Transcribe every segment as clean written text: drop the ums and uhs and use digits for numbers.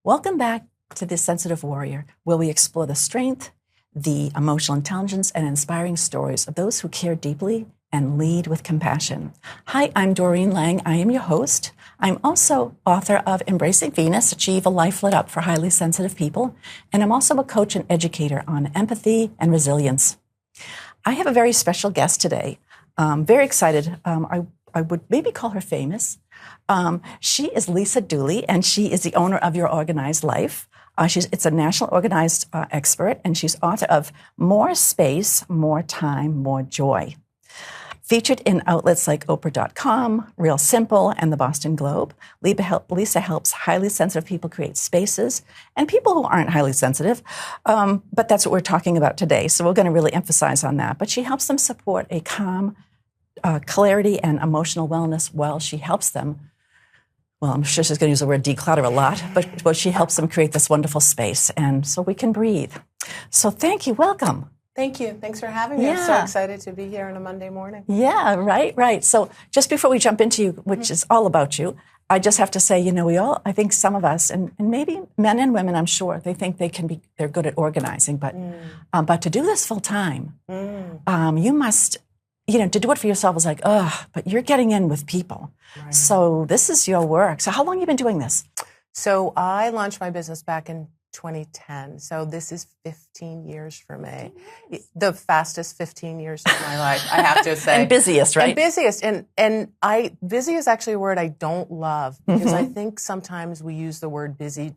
Welcome back to The Sensitive Warrior, where we explore the strength, the emotional intelligence, and inspiring stories of those who care deeply and lead with compassion. Hi, I'm Doreen Lang. I am your host. I'm also author of Embracing Venus, Achieve a Life Lit Up for Highly Sensitive People, and I'm also a coach and educator on empathy and resilience. I have a very special guest today. Very excited. I would maybe call her famous. She is Lisa Dooley, and she is the owner of Your Organized Life. It's a national organized expert, and she's author of More Space, More Time, More Joy. Featured in outlets like Oprah.com, Real Simple, and the Boston Globe, Lisa helps highly sensitive people create spaces, and people who aren't highly sensitive, but that's what we're talking about today, so we're going to really emphasize on that. But she helps them support a calm, clarity, and emotional wellness while she helps them. Well, I'm sure she's going to use the word declutter a lot, but she helps them create this wonderful space, and so we can breathe. So thank you. Welcome. Thank you. Thanks for having me. I'm so excited to be here on a Monday morning. Yeah, right. So just before we jump into you, which is all about you, I just have to say, I think some of us, and maybe men and women, I'm sure, they think they're good at organizing, but to do this full time, you must, to do it for yourself is like, but you're getting in with people. Right. So this is your work. So how long have you been doing this? So I launched my business back in 2010. So this is 15 years for me. Nice. The fastest 15 years of my life, I have to say. And busiest, right? And busiest. Busy is actually a word I don't love because I think sometimes we use the word busy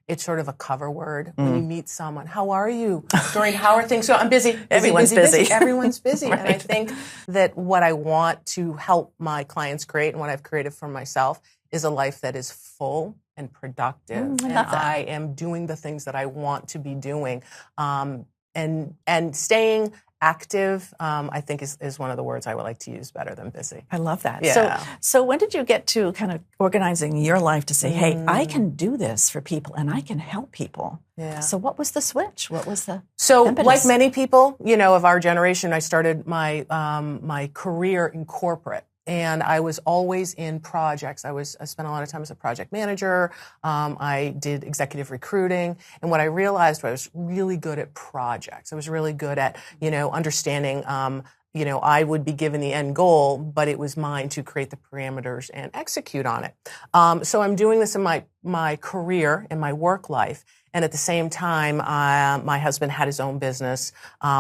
it's sort of a cover word when you meet someone. How are you? Doreen, how are things? So I'm busy. Everyone's busy. Everyone's busy. Right. And I think that what I want to help my clients create and what I've created for myself is a life that is full and productive. I am doing the things that I want to be doing. And staying active, I think is one of the words I would like to use better than busy. I love that. Yeah. So when did you get to kind of organizing your life to say, hey, I can do this for people and I can help people? Yeah. So what was the switch? What was the impetus? Like many people, of our generation, I started my career in corporate. And I was always in projects. I spent a lot of time as a project manager. I did executive recruiting. And what I realized was I was really good at projects. I was really good at, understanding, I would be given the end goal, but it was mine to create the parameters and execute on it. So I'm doing this in my career, in my work life. And at the same time, my husband had his own business.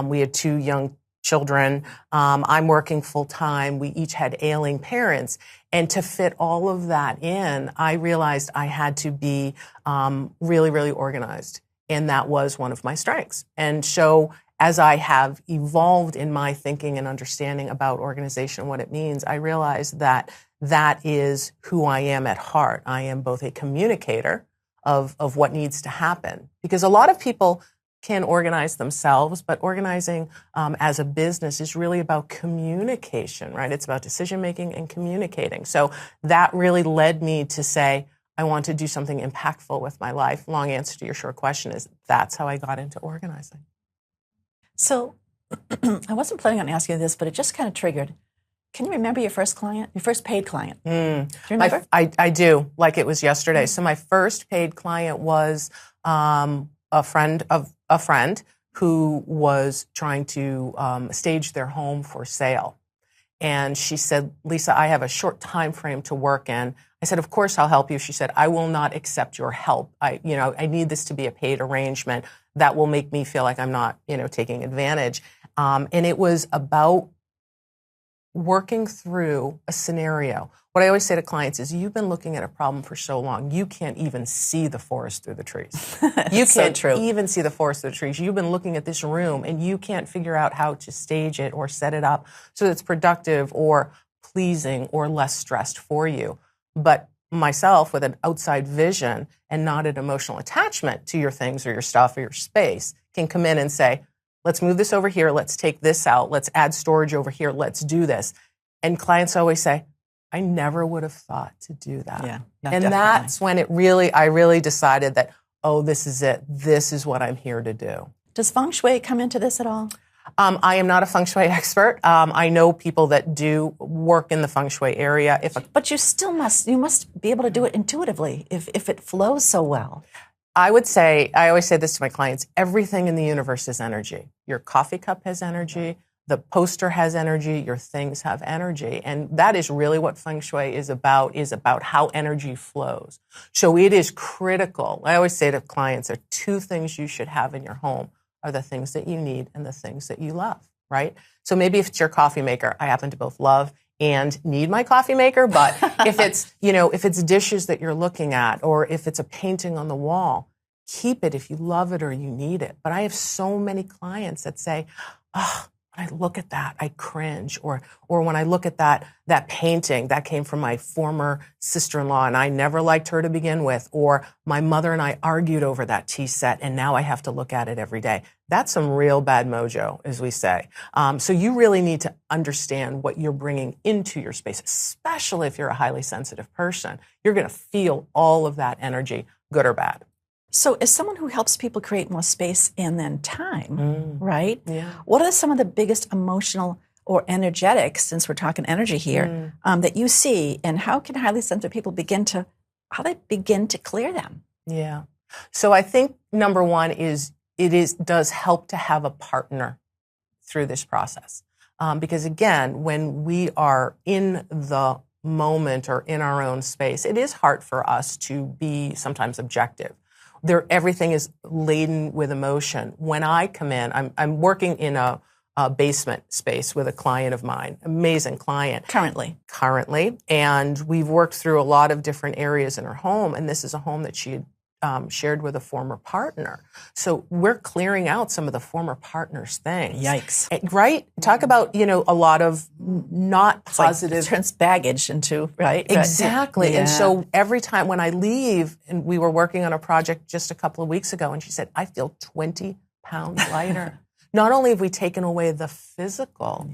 We had 2 young children. I'm working full time. We each had ailing parents. And to fit all of that in, I realized I had to be really, really organized. And that was one of my strengths. And so as I have evolved in my thinking and understanding about organization, what it means, I realized that is who I am at heart. I am both a communicator of what needs to happen. Because a lot of people can organize themselves, but organizing as a business is really about communication, right? It's about decision-making and communicating. So that really led me to say, I want to do something impactful with my life. Long answer to your short question is that's how I got into organizing. So I wasn't planning on asking you this, but it just kind of triggered. Can you remember your first client, your first paid client? Do you remember? I do, like it was yesterday. So my first paid client was a friend of a friend who was trying to stage their home for sale. And she said, Lisa, I have a short time frame to work in. I said, of course I'll help you. She said, I will not accept your help. I need this to be a paid arrangement that will make me feel like I'm not, taking advantage. And it was about working through a scenario. What I always say to clients is, you've been looking at a problem for so long, you can't even see the forest through the trees. You can't even see the forest through the trees. You've been looking at this room and you can't figure out how to stage it or set it up so that it's productive or pleasing or less stressed for you. But myself, with an outside vision and not an emotional attachment to your things or your stuff or your space, can come in and say, let's move this over here, let's take this out, let's add storage over here, let's do this. And clients always say, I never would have thought to do that. Yeah, and that's when I really decided that, this is it. This is what I'm here to do. Does feng shui come into this at all? I am not a feng shui expert. I know people that do work in the feng shui area. But you must be able to do it intuitively if it flows so well. I always say this to my clients, everything in the universe is energy. Your coffee cup has energy. The poster has energy. Your things have energy. And that is really what feng shui is about how energy flows. So it is critical. I always say to clients, there are two things you should have in your home are the things that you need and the things that you love, right? So maybe if it's your coffee maker, I happen to both love and need my coffee maker, but if it's dishes that you're looking at or if it's a painting on the wall, keep it if you love it or you need it. But I have so many clients that say, oh, when I look at that, I cringe. Or when I look at that painting, that came from my former sister-in-law and I never liked her to begin with. Or my mother and I argued over that tea set and now I have to look at it every day. That's some real bad mojo, as we say. So you really need to understand what you're bringing into your space, especially if you're a highly sensitive person. You're going to feel all of that energy, good or bad. So as someone who helps people create more space and then time, right? Yeah. What are some of the biggest emotional or energetic, since we're talking energy here, that you see, and how can highly sensitive people begin to clear them? Yeah. So I think number one is does help to have a partner through this process. Because again, when we are in the moment or in our own space, it is hard for us to be sometimes objective. Everything is laden with emotion. When I come in, I'm working in a basement space with a client of mine, amazing client. Currently. And we've worked through a lot of different areas in her home, and this is a home that she had shared with a former partner. So we're clearing out some of the former partner's things. Yikes. Right? Talk about, a lot of not positive. It turns baggage into, right? Exactly. Yeah. And so every time when I leave, and we were working on a project just a couple of weeks ago, and she said, I feel 20 pounds lighter. Not only have we taken away the physical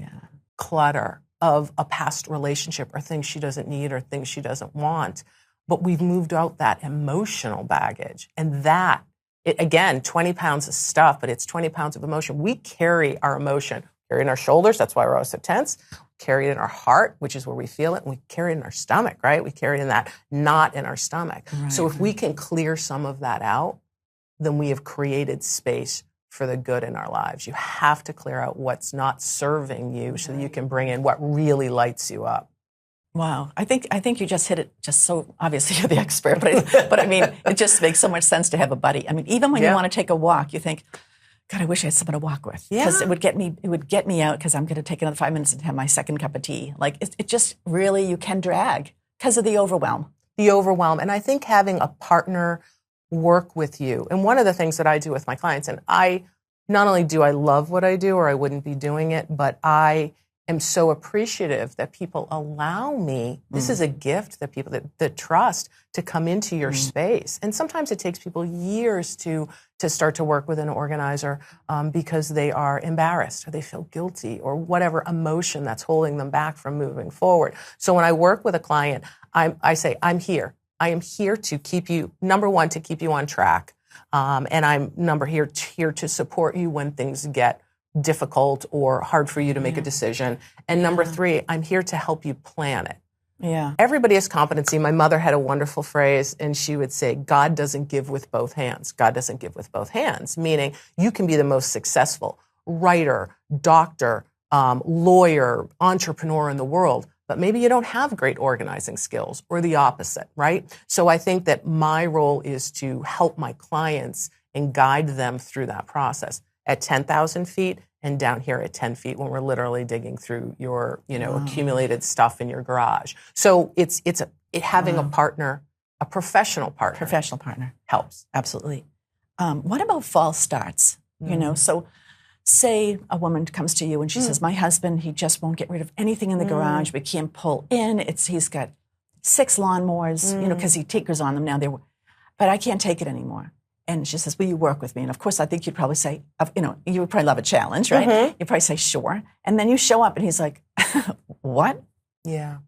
clutter of a past relationship or things she doesn't need or things she doesn't want, but we've moved out that emotional baggage. And again, 20 pounds of stuff, but it's 20 pounds of emotion. We carry our emotion, carry it in our shoulders. That's why we're always so tense. Carry it in our heart, which is where we feel it. And we carry it in our stomach, right? We carry it in that knot in our stomach. Right. So if we can clear some of that out, then we have created space for the good in our lives. You have to clear out what's not serving you so that you can bring in what really lights you up. Wow. I think you just hit it just so, obviously you're the expert, but I mean, it just makes so much sense to have a buddy. I mean, even when you want to take a walk, you think, God, I wish I had someone to walk with. Because it would get me out because I'm going to take another 5 minutes and have my second cup of tea. Like it just really, you can drag because of the overwhelm. And I think having a partner work with you. And one of the things that I do with my clients, and not only do I love what I do or I wouldn't be doing it, but I am so appreciative that people allow me, this is a gift that people that trust to come into your space. And sometimes it takes people years to start to work with an organizer because they are embarrassed or they feel guilty or whatever emotion that's holding them back from moving forward. So when I work with a client, I say, I'm here. I am here to keep you, number one, to keep you on track. And I'm here to support you when things get difficult or hard for you to make a decision. And number three, I'm here to help you plan it. Yeah. Everybody has competency. My mother had a wonderful phrase, and she would say, God doesn't give with both hands. God doesn't give with both hands, meaning you can be the most successful writer, doctor, lawyer, entrepreneur in the world, but maybe you don't have great organizing skills or the opposite, right? So I think that my role is to help my clients and guide them through that process. At 10,000 feet and down here at 10 feet when we're literally digging through your, accumulated stuff in your garage. So having a partner, a professional partner helps. Absolutely. What about false starts? So say a woman comes to you and she says, my husband, he just won't get rid of anything in the garage. We can't pull in. He's got 6 lawnmowers, because he tinkers on them now. But I can't take it anymore. And she says, will you work with me? And of course, I think you'd probably say, you would probably love a challenge, right? You'd probably say, sure. And then you show up and he's like, what? Yeah.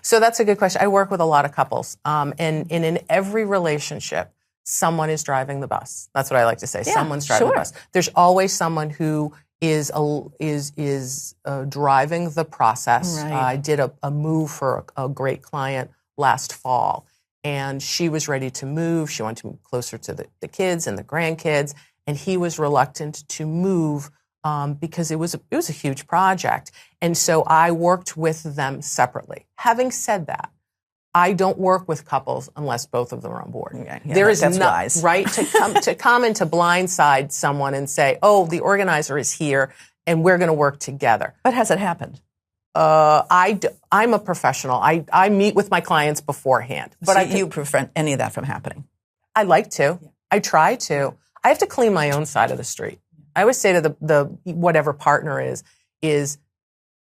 So that's a good question. I work with a lot of couples. And in every relationship, someone is driving the bus. That's what I like to say. Yeah, Someone's driving the bus. There's always someone who is driving the process. Right. I did a move for a great client last fall, and she was ready to move. She wanted to move closer to the kids and the grandkids, and he was reluctant to move because it was a huge project. And so I worked with them separately. Having said that, I don't work with couples unless both of them are on board. Yeah, there is that's not wise. Right to come and to blindside someone and say, "Oh, the organizer is here, and we're going to work together." But has it happened? I'm a professional. I meet with my clients beforehand, but So you prevent any of that from happening. I like to. Yeah. I try to. I have to clean my own side of the street. I always say to the whatever partner is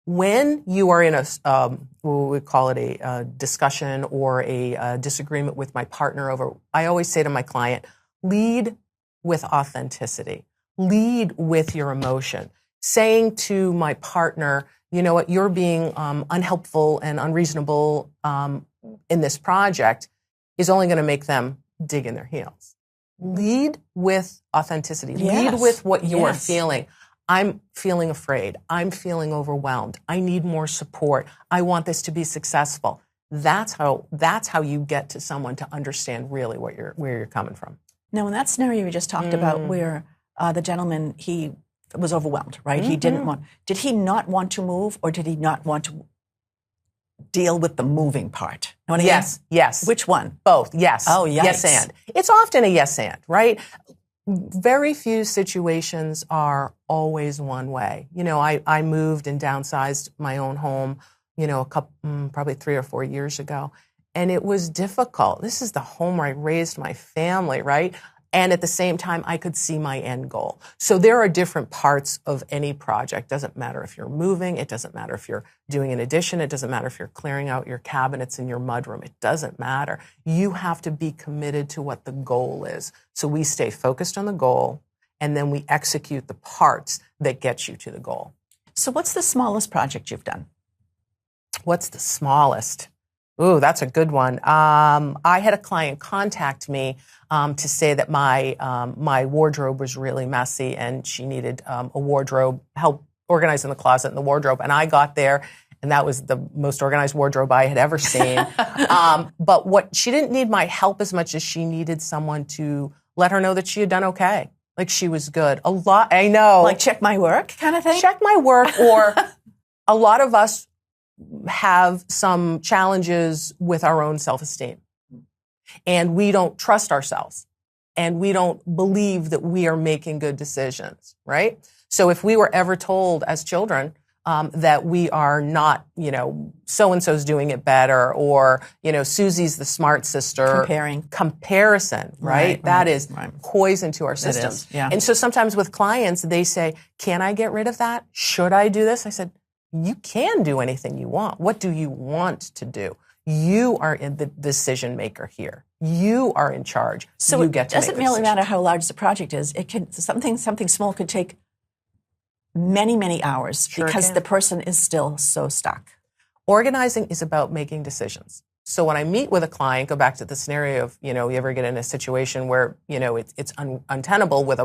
when you are in we call it a discussion or a disagreement with my partner over, I always say to my client, lead with authenticity. Lead with your emotion. Saying to my partner, you know what, you're being unhelpful and unreasonable in this project is only going to make them dig in their heels. Lead with authenticity. Yes. Lead with what you are feeling. I'm feeling afraid. I'm feeling overwhelmed. I need more support. I want this to be successful. That's how you get to someone to understand really where you're coming from. Now, in that scenario we just talked about where the gentleman, he was overwhelmed, right? Mm-hmm. He didn't want, did he not want to move, or did he not want to deal with the moving part? Know what I mean? Yes. Which one? Both, yes. Oh, yikes. Yes and. It's often a yes and, right? Very few situations are always one way. You know, I moved and downsized my own home, you know, probably 3 or 4 years ago. And it was difficult. This is the home where I raised my family, right? And at the same time, I could see my end goal. So there are different parts of any project. Doesn't matter if you're moving. It doesn't matter if you're doing an addition. It doesn't matter if you're clearing out your cabinets in your mudroom. It doesn't matter. You have to be committed to what the goal is. So we stay focused on the goal, and then we execute the parts that get you to the goal. So what's the smallest project you've done? What's the smallest? Ooh, that's a good one. I had a client contact me to say that my wardrobe was really messy and she needed a wardrobe, help organizing the closet and the wardrobe. And I got there, and that was the most organized wardrobe I had ever seen. But she didn't need my help as much as she needed someone to let her know that she had done okay. Like she was good. A lot, I know. Like check my work kind of thing? Check my work, or a lot of us have some challenges with our own self-esteem. And we don't trust ourselves. And we don't believe that we are making good decisions, right? So if we were ever told as children that we are not, you know, so-and-so's doing it better, or, you know, Susie's the smart sister. Comparison, right? That is poison to our systems. Yeah. And so sometimes with clients, they say, can I get rid of that? Should I do this? I said, you can do anything you want. What do you want to do? You are the decision maker here. You are in charge. So you get to make the decision. It doesn't really matter how large the project is. It can something small could take many, many hours because the person is still so stuck. Organizing is about making decisions. So when I meet with a client, go back to the scenario of, you know, you ever get in a situation where, you know, it's untenable with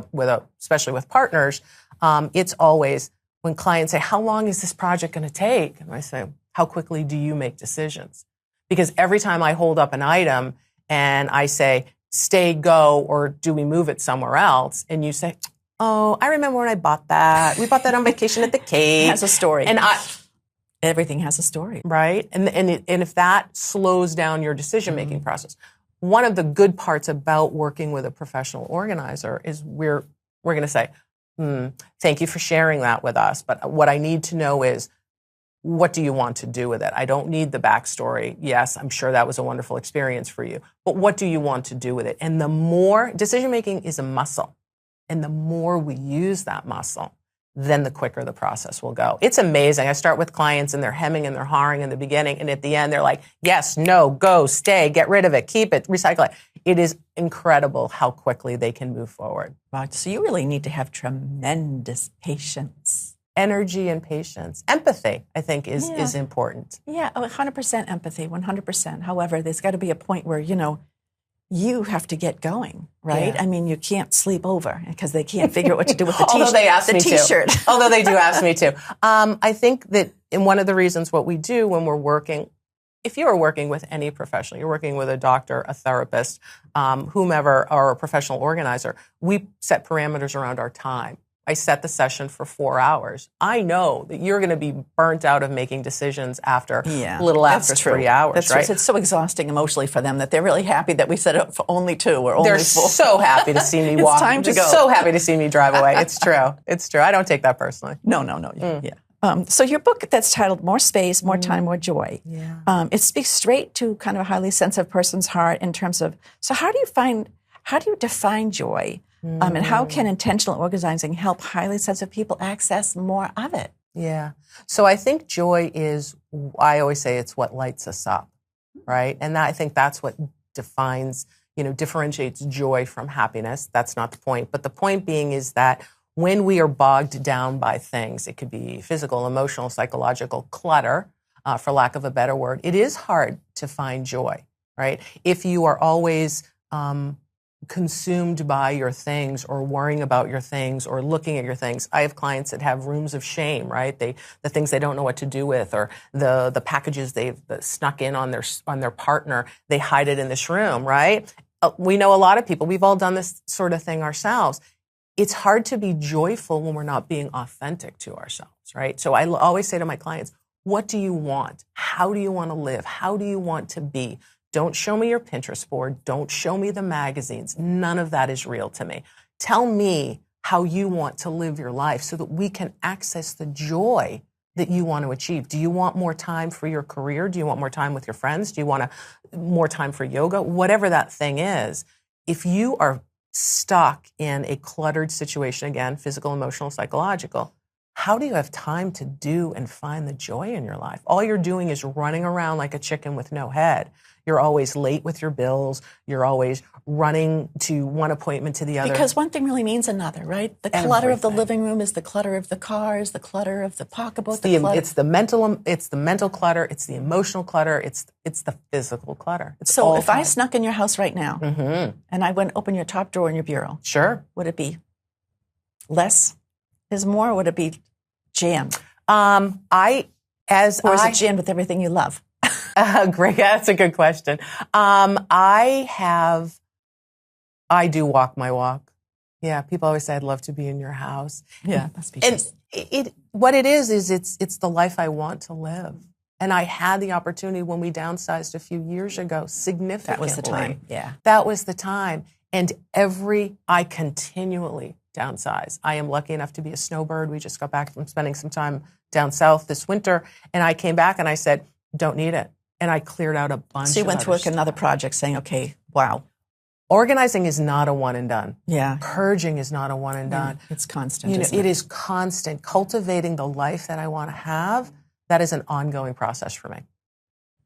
especially with partners. It's always when clients say, how long is this project going to take? And I say, how quickly do you make decisions? Because every time I hold up an item and I say, stay, go, or do we move it somewhere else? And you say, oh, I remember when I bought that. We bought that on vacation at the Cape. It has a story. And everything has a story. Right? And if that slows down your decision-making process, one of the good parts about working with a professional organizer is we're going to say, thank you for sharing that with us. But what I need to know is, what do you want to do with it? I don't need the backstory. Yes, I'm sure that was a wonderful experience for you. But what do you want to do with it? And the more, decision-making is a muscle. And the more we use that muscle, then the quicker the process will go. It's amazing. I start with clients and they're hemming and they're hawing in the beginning. And at the end, they're like, yes, no, go, stay, get rid of it, keep it, recycle it. It is incredible how quickly they can move forward. Wow. So you really need to have tremendous patience. Energy and patience. Empathy, I think, is important. Yeah, 100% empathy, 100%. However, there's got to be a point where, you know, you have to get going, right? Yeah. I mean, you can't sleep over because they can't figure out what to do with the Although they ask me t-shirt. to. Although they do ask me to. I think that in one of the reasons what we do when we're working, if you are working with any professional, you're working with a doctor, a therapist, whomever, or a professional organizer, we set parameters around our time. I set the session for 4 hours. I know that you're going to be burnt out of making decisions after a little after 3 hours, that's right? True. It's so exhausting emotionally for them that they're really happy that we set it up for only 2 or only 4. They're so happy to see me walk. It's time to go. So happy to see me drive away. It's true. It's true. I don't take that personally. No. Yeah. So your book that's titled More Space, More Time, More Joy. Yeah. It speaks straight to kind of a highly sensitive person's heart in terms of, so how do you define joy? And how can intentional organizing help highly sensitive people access more of it? Yeah. So I think joy is, I always say it's what lights us up, right? And I think that's what defines, differentiates joy from happiness. That's not the point. But the point being is that when we are bogged down by things, it could be physical, emotional, psychological clutter, for lack of a better word, it is hard to find joy, right? If you are always consumed by your things or worrying about your things or looking at your things. I have clients that have rooms of shame, right? The things they don't know what to do with, or the packages they've snuck in on their partner, they hide it in this room, right? We know a lot of people, we've all done this sort of thing ourselves. It's hard to be joyful when we're not being authentic to ourselves, right? So I always say to my clients, what do you want? How do you want to live? How do you want to be? Don't show me your Pinterest board. Don't show me the magazines. None of that is real to me. Tell me how you want to live your life so that we can access the joy that you want to achieve. Do you want more time for your career? Do you want more time with your friends? Do you want more time for yoga? Whatever that thing is, if you are stuck in a cluttered situation, again, physical, emotional, psychological, how do you have time to do and find the joy in your life? All you're doing is running around like a chicken with no head. You're always late with your bills. You're always running to one appointment to the other. Because one thing really means another, right? The clutter of the living room is the clutter of the cars, the clutter of the pocketbook. It's the mental clutter. It's the emotional clutter. It's the physical clutter. So if I snuck in your house right now and I went open your top drawer in your bureau, sure, would it be less is more, or would it be jammed? Or is it jammed with everything you love? Great. That's a good question. I do walk my walk. Yeah. People always say, I'd love to be in your house. Yeah. Must be just. And what it is it's the life I want to live. And I had the opportunity when we downsized a few years ago, significantly. That was the time. Yeah. That was the time. And I continually downsize. I am lucky enough to be a snowbird. We just got back from spending some time down south this winter. And I came back and I said, don't need it. And I cleared out a bunch of So you went through stuff. another project saying, okay, wow. Organizing is not a one and done. Yeah. Purging is not a one and done. It's constant. It is constant. Cultivating the life that I want to have, that is an ongoing process for me.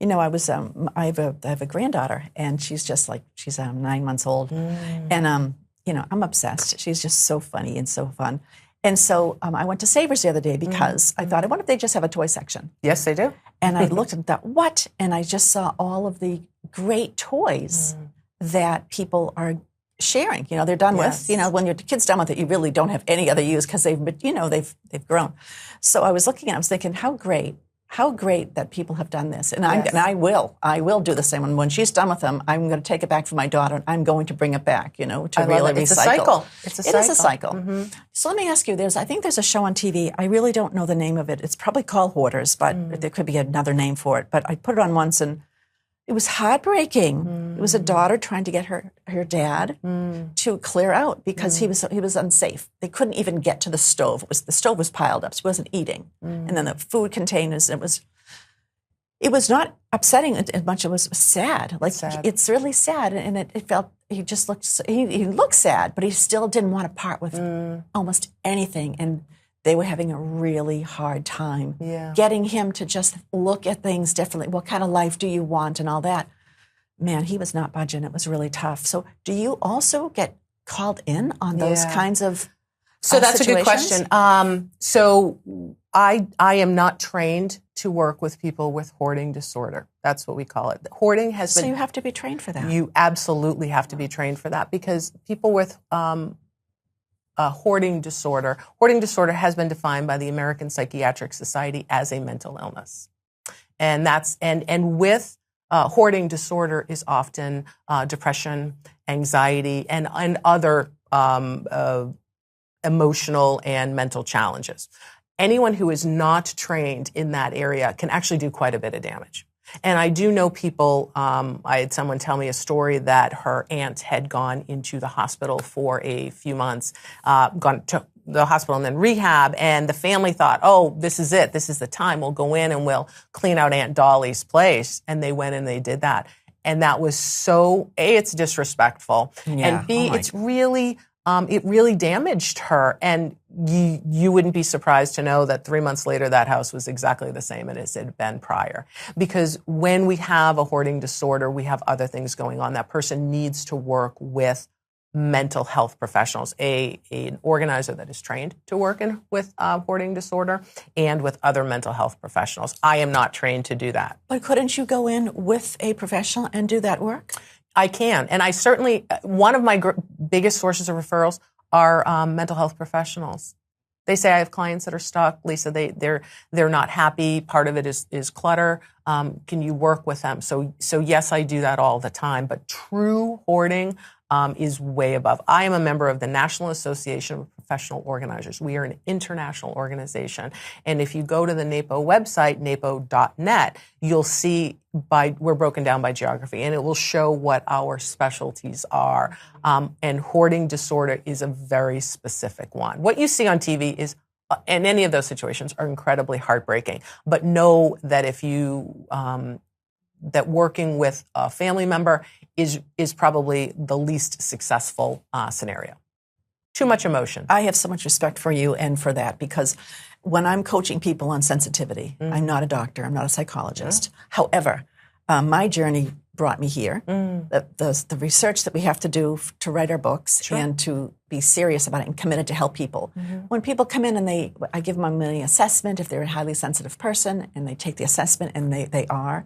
I was I have a granddaughter, and she's 9 months old, and I'm obsessed. She's just so funny and so fun. And so I went to Savers the other day because I thought, I wonder if they just have a toy section. Yes, they do. And I looked and thought, what? And I just saw all of the great toys that people are sharing. They're done with. When your kid's done with it, you really don't have any other use because they've grown. So I was looking and I was thinking, how great that people have done this. And I will do the same. When she's done with them, I'm going to take it back for my daughter, and I'm going to bring it back, to really recycle. It's a cycle. It is a cycle. Mm-hmm. So let me ask you, I think there's a show on TV. I really don't know the name of it. It's probably called Hoarders, but there could be another name for it. But I put it on once, and it was heartbreaking. It was a daughter trying to get her dad to clear out because he was unsafe. They couldn't even get to the stove. The stove was piled up. So he wasn't eating. And then the food containers. It was not upsetting as much. It was sad. It's really sad, and it felt he looked sad, but he still didn't want to part with almost anything. And they were having a really hard time getting him to just look at things differently. What kind of life do you want and all that? Man, he was not budging. It was really tough. So do you also get called in on those kinds of So that's situations? a good question. So I am not trained to work with people with hoarding disorder. That's what we call it. Hoarding has been... So you have to be trained for that. You absolutely have to be trained for that, because people with hoarding disorder has been defined by the American Psychiatric Society as a mental illness. And with hoarding disorder is often depression, anxiety, and other emotional and mental challenges. Anyone who is not trained in that area can actually do quite a bit of damage. And I do know people, I had someone tell me a story that her aunt had gone into the hospital for a few months, gone to the hospital and then rehab, and the family thought, oh, this is it. This is the time. We'll go in and we'll clean out Aunt Dolly's place. And they went and they did that. And that was so, A, it's disrespectful, and B, it's really... it really damaged her, and you wouldn't be surprised to know that 3 months later that house was exactly the same as it had been prior. Because when we have a hoarding disorder, we have other things going on. That person needs to work with mental health professionals, an organizer that is trained to work with hoarding disorder, and with other mental health professionals. I am not trained to do that. But couldn't you go in with a professional and do that work? I can. And I certainly, one of my biggest sources of referrals are mental health professionals. They say, I have clients that are stuck. Lisa, they're not happy. Part of it is clutter. Can you work with them? So yes, I do that all the time. But true hoarding is way above. I am a member of the National Association of Professional Organizers. We are an international organization. And if you go to the NAPO website, napo.net, you'll see we're broken down by geography, and it will show what our specialties are. And hoarding disorder is a very specific one. What you see on TV is, and any of those situations are incredibly heartbreaking. But know that if you, that working with a family member is probably the least successful scenario. Too much emotion. I have so much respect for you and for that, because when I'm coaching people on sensitivity, I'm not a doctor, I'm not a psychologist. However, my journey brought me here. The research that we have to do to write our books and to be serious about it and committed to help people. When people come in and I give them a mini assessment if they're a highly sensitive person, and they take the assessment and they are.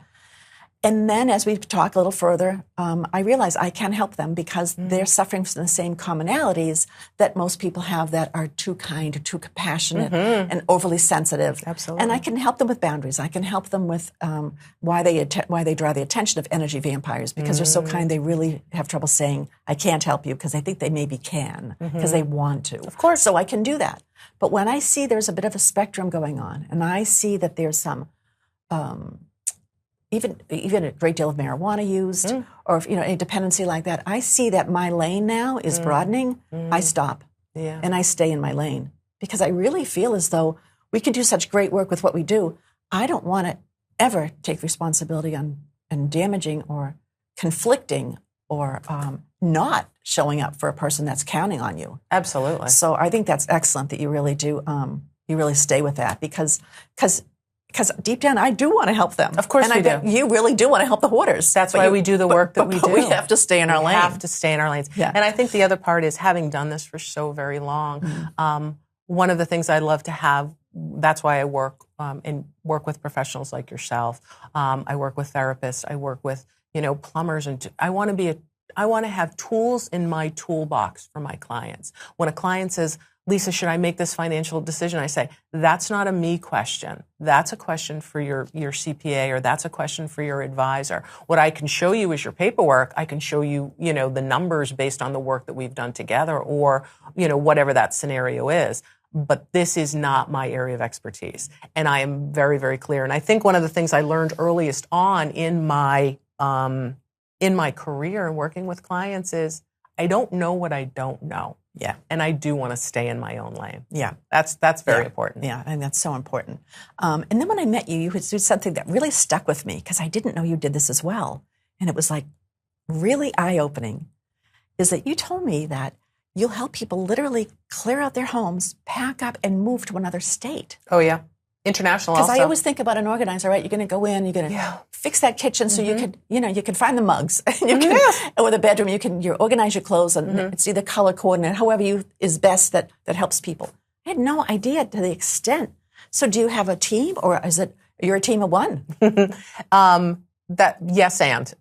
And then as we talk a little further, I realize I can help them because they're suffering from the same commonalities that most people have that are too kind or too compassionate and overly sensitive. Absolutely. And I can help them with boundaries. I can help them with why they draw the attention of energy vampires, because they're so kind they really have trouble saying, I can't help you, because they think they maybe can, because they want to. Of course. So I can do that. But when I see there's a bit of a spectrum going on, and I see that there's some... Even a great deal of marijuana used, or a dependency like that, I see that my lane now is broadening. I stop, and I stay in my lane, because I really feel as though we can do such great work with what we do. I don't want to ever take responsibility on damaging or conflicting or not showing up for a person that's counting on you. Absolutely. So I think that's excellent that you really do. You really stay with that, because deep down, I do want to help them. Of course we do. You really do want to help the hoarders. That's why we do the work that we do. We have to stay in our lane. We have to stay in our lanes. Yeah. And I think the other part is, having done this for so very long, one of the things I love to have, that's why I work with professionals like yourself. I work with therapists. I work with, plumbers. And I want to have tools in my toolbox for my clients. When a client says, Lisa, should I make this financial decision? I say, that's not a me question. That's a question for your CPA, or that's a question for your advisor. What I can show you is your paperwork. I can show you, the numbers based on the work that we've done together, or, whatever that scenario is. But this is not my area of expertise. And I am very, very clear. And I think one of the things I learned earliest on in my career and working with clients is, I don't know what I don't know. Yeah. And I do want to stay in my own lane. Yeah. That's very important. Yeah, and that's so important. And then when I met you, you had did something that really stuck with me, because I didn't know you did this as well. And it was like really eye-opening, is that you told me that you'll help people literally clear out their homes, pack up, and move to another state. Oh, yeah. International also. Because I always think about an organizer, right? You're going to go in, you're going to fix that kitchen so you could, you can find the mugs. Or the bedroom, you organize your clothes and it's either color coordinated, however is best that helps people. I had no idea to the extent. So do you have a team, or you're a team of one? Yes, and.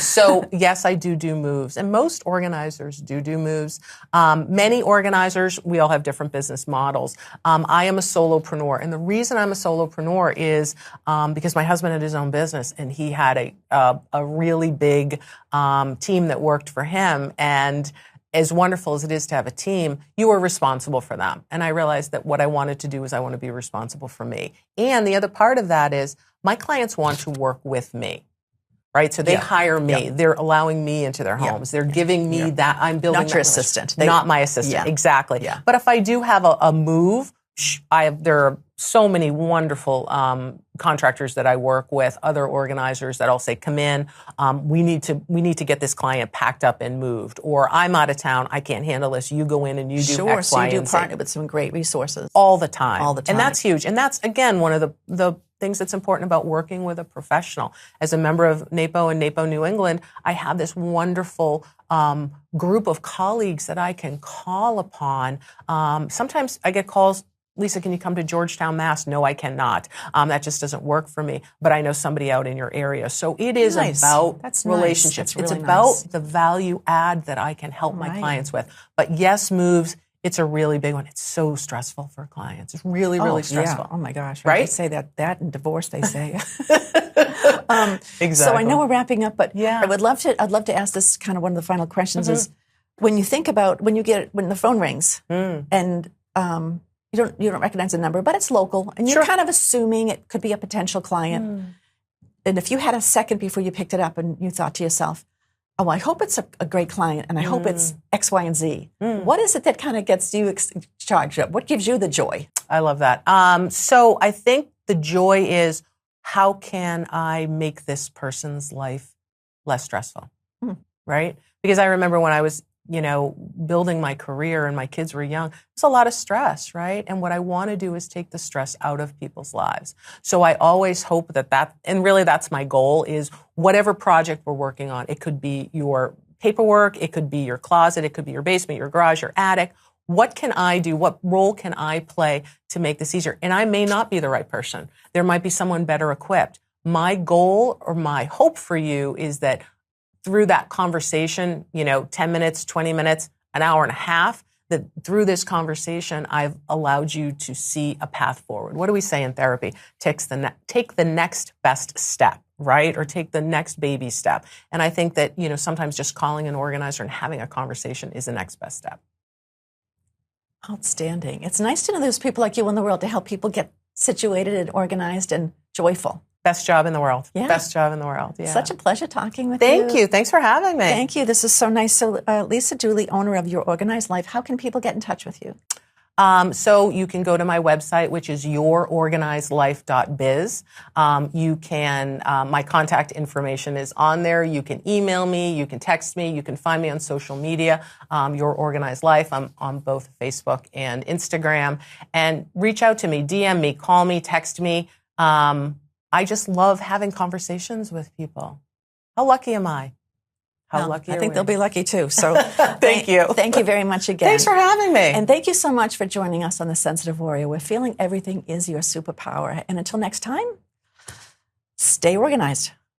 So yes, I do moves, and most organizers do moves. Many organizers, we all have different business models. I am a solopreneur, and the reason I'm a solopreneur is because my husband had his own business, and he had a really big team that worked for him. And as wonderful as it is to have a team, you are responsible for them. And I realized that what I wanted to do is I want to be responsible for me. And the other part of that is my clients want to work with me. Right? So they hire me. They're allowing me into their homes. They're giving me that. I'm building not your assistant. Not my assistant. Exactly. Yeah. But if I do have a move, there are so many wonderful contractors that I work with, other organizers that I'll say, come in. We need to get this client packed up and moved. Or I'm out of town. I can't handle this. You go in and you do X, Y, and Z. So you do partner with some great resources. All the time. All the time. And that's huge. And that's, again, one of the things that's important about working with a professional. As a member of NAPO and NAPO New England, I have this wonderful group of colleagues that I can call upon. Sometimes I get calls, Lisa, can you come to Georgetown, Mass? No, I cannot. That just doesn't work for me. But I know somebody out in your area. So it is about relationships. It's about the value add that I can help my clients with. But yes, moves. It's a really big one. It's so stressful for clients. It's really, really stressful. Yeah. Oh my gosh. Right? They say that in divorce, they say. Exactly. So I know we're wrapping up, but I'd love to ask this kind of one of the final questions is when you think about when the phone rings and you don't recognize the number, but it's local and you're kind of assuming it could be a potential client. And if you had a second before you picked it up and you thought to yourself, oh, I hope it's a great client, and I hope it's X, Y, and Z. What is it that kind of gets you charged up? What gives you the joy? I love that. So I think the joy is, how can I make this person's life less stressful, right? Because I remember when I was, building my career and my kids were young, it's a lot of stress, right? And what I want to do is take the stress out of people's lives. So I always hope that, and really that's my goal, is whatever project we're working on, it could be your paperwork, it could be your closet, it could be your basement, your garage, your attic. What can I do? What role can I play to make this easier? And I may not be the right person. There might be someone better equipped. My goal or my hope for you is that through that conversation, 10 minutes, 20 minutes, an hour and a half, that through this conversation, I've allowed you to see a path forward. What do we say in therapy? Take the next best step, right? Or take the next baby step. And I think that, sometimes just calling an organizer and having a conversation is the next best step. Outstanding. It's nice to know there's people like you in the world to help people get situated and organized and joyful. Best job in the world. Yeah. Best job in the world. Yeah. Such a pleasure talking with you. Thank you. Thanks for having me. Thank you. This is so nice. So Lisa Dooley, owner of Your Organized Life, how can people get in touch with you? So you can go to my website, which is yourorganizedlife.biz. You can, my contact information is on there. You can email me, you can text me, you can find me on social media, Your Organized Life. I'm on both Facebook and Instagram. And reach out to me, DM me, call me, text me. I just love having conversations with people. How lucky am I? How lucky I think they'll be lucky too. So thank you. Thank you very much again. Thanks for having me. And thank you so much for joining us on The Sensitive Warrior. We're feeling everything is your superpower. And until next time, stay organized.